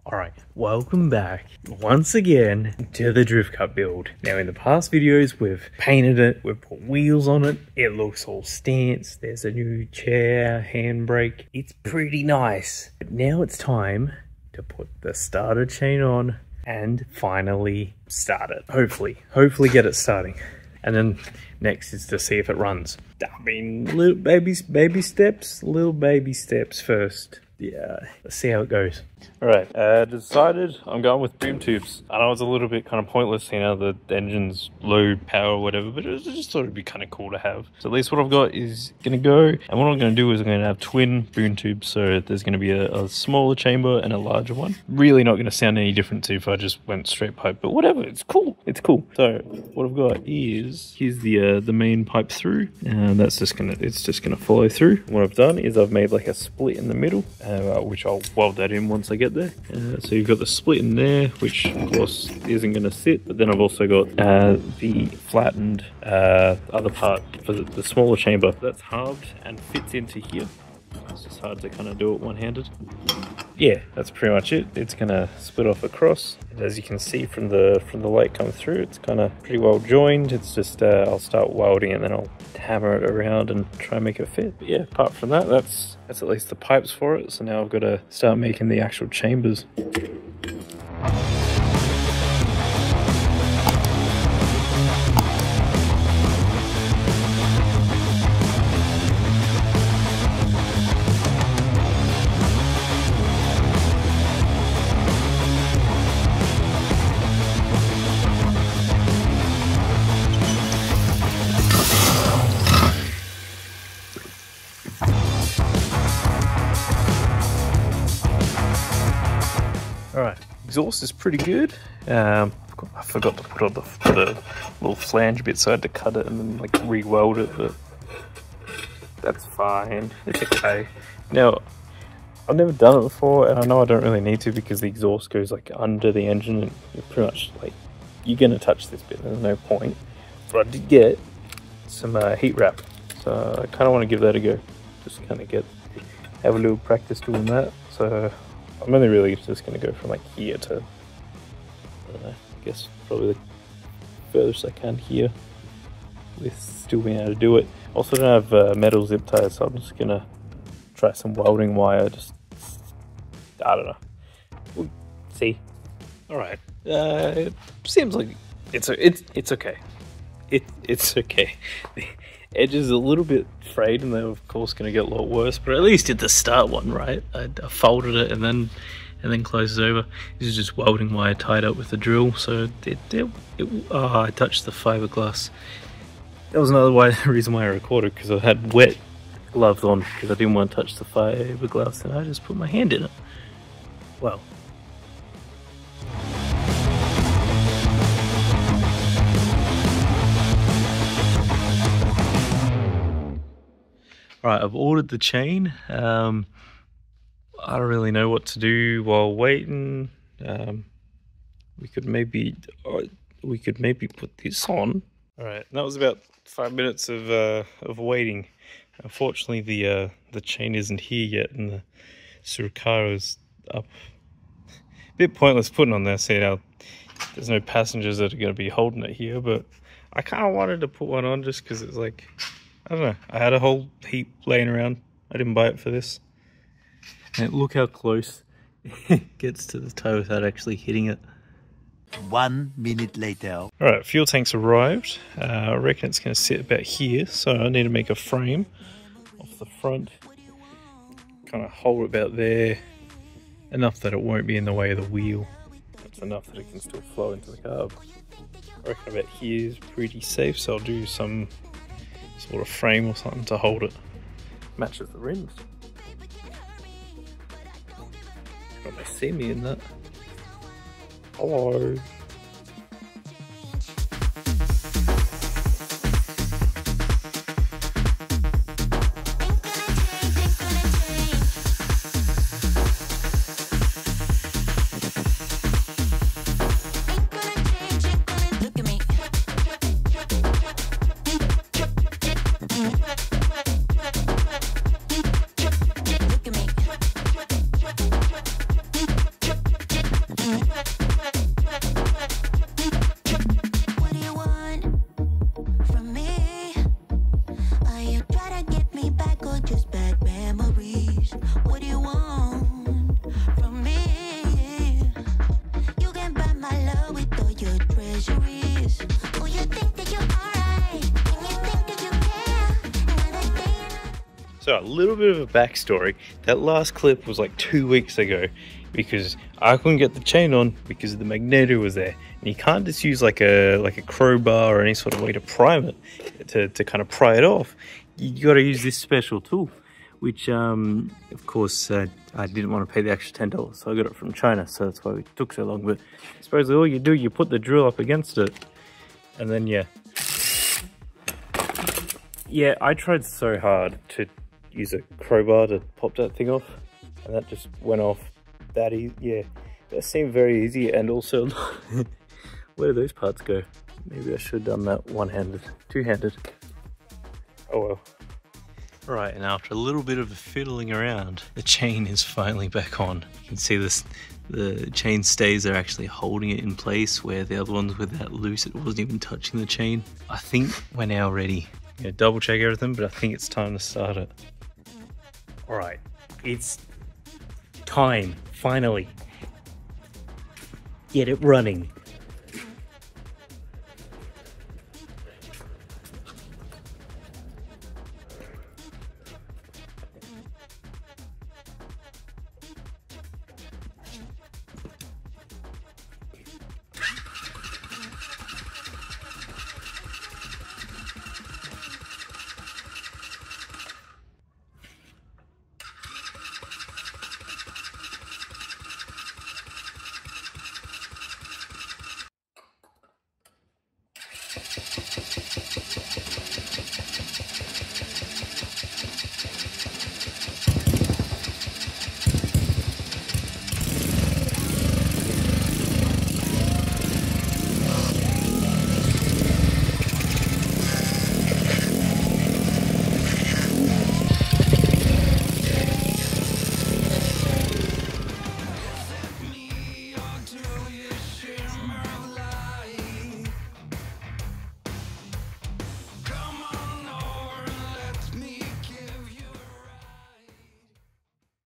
Alright, welcome back once again to the Deathkart build. Now in the past videos we've painted it, we've put wheels on it, it looks all stanced, there's a new chair, handbrake, it's pretty nice. But now it's time to put the starter chain on and finally start it. Hopefully get it starting. And then next is to see if it runs. I mean, little baby steps first. Yeah, let's see how it goes. Alright, decided I'm going with boom tubes. I know it's a little bit kind of pointless, you know, the engine's low power or whatever, but I just thought it'd be kind of cool to have. So at least what I've got is gonna go, and what I'm gonna do is I'm gonna have twin boom tubes, so there's gonna be a smaller chamber and a larger one. Really not gonna sound any different to if I just went straight pipe, but whatever, it's cool. So what I've got is, here's the main pipe through, and it's just gonna follow through. What I've done is I've made like a split in the middle, which I'll weld that in once I get there. So you've got the split in there, which of course isn't going to sit, but then I've also got the flattened other part for the smaller chamber that's halved and fits into here. It's just hard to kind of do it one-handed. Yeah, that's pretty much it. It's gonna split off across. And as you can see from the light come through, it's kind of pretty well joined. It's just I'll start welding it and then I'll hammer it around and try and make it fit. But yeah, apart from that, that's at least the pipes for it. So now I've got to start making the actual chambers. Alright, exhaust is pretty good. I forgot to put on the little flange bit, so I had to cut it and then like re-weld it, but that's fine, it's okay. Now, I've never done it before, and I know I don't really need to because the exhaust goes like under the engine, and you're pretty much like, you're gonna touch this bit, there's no point. But I did get some heat wrap, so I kind of want to give that a go. Just kind of have a little practice doing that. So I'm only really just going to go from like here to, I don't know, I guess probably the furthest I can here with still being able to do it. Also don't have metal zip ties, so I'm just going to try some welding wire, I don't know, we'll see. Alright, it seems like it's okay. It's okay. The edge is a little bit frayed and they're of course going to get a lot worse, but at least at the start one, right? I folded it and then closed it over. This is just welding wire tied up with the drill, so I touched the fiberglass. That was another reason why I recorded, because I had wet gloves on because I didn't want to touch the fiberglass, and I just put my hand in it. Well. Right, I've ordered the chain. I don't really know what to do while waiting. We could maybe put this on. All right, that was about 5 minutes of waiting. Unfortunately, the chain isn't here yet, and the Surukara is up. A bit pointless putting on there. See now, there's no passengers that are going to be holding it here, but I kind of wanted to put one on just because it's like, I don't know, I had a whole heap laying around. I didn't buy it for this. And look how close it gets to the toe without actually hitting it. 1 minute later. Alright, fuel tank's arrived. I reckon it's going to sit about here, so I need to make a frame off the front. Kind of hold it about there, enough that it won't be in the way of the wheel. That's enough that it can still flow into the carb. I reckon about here is pretty safe, so I'll do some sort of frame or something to hold it. Matches the rims. Got my semi in that. Hello. So a little bit of a backstory. That last clip was like 2 weeks ago because I couldn't get the chain on because the magneto was there. And you can't just use like a crowbar or any sort of way to prime it, to kind of pry it off. You got to use this special tool, which of course I didn't want to pay the extra $10, so I got it from China, so that's why it took so long. But supposedly all you do, you put the drill up against it, and then yeah, I tried so hard to use a crowbar to pop that thing off, and that just went off that easy. Yeah, that seemed very easy, and also where do those parts go? Maybe I should have done that one-handed, two-handed. Oh well. Right, and after a little bit of fiddling around, the chain is finally back on. You can see this, the chain stays are actually holding it in place, where the other ones were that loose, it wasn't even touching the chain. I think we're now ready. I'm gonna double check everything, but I think it's time to start it. All right, it's time, finally. Get it running.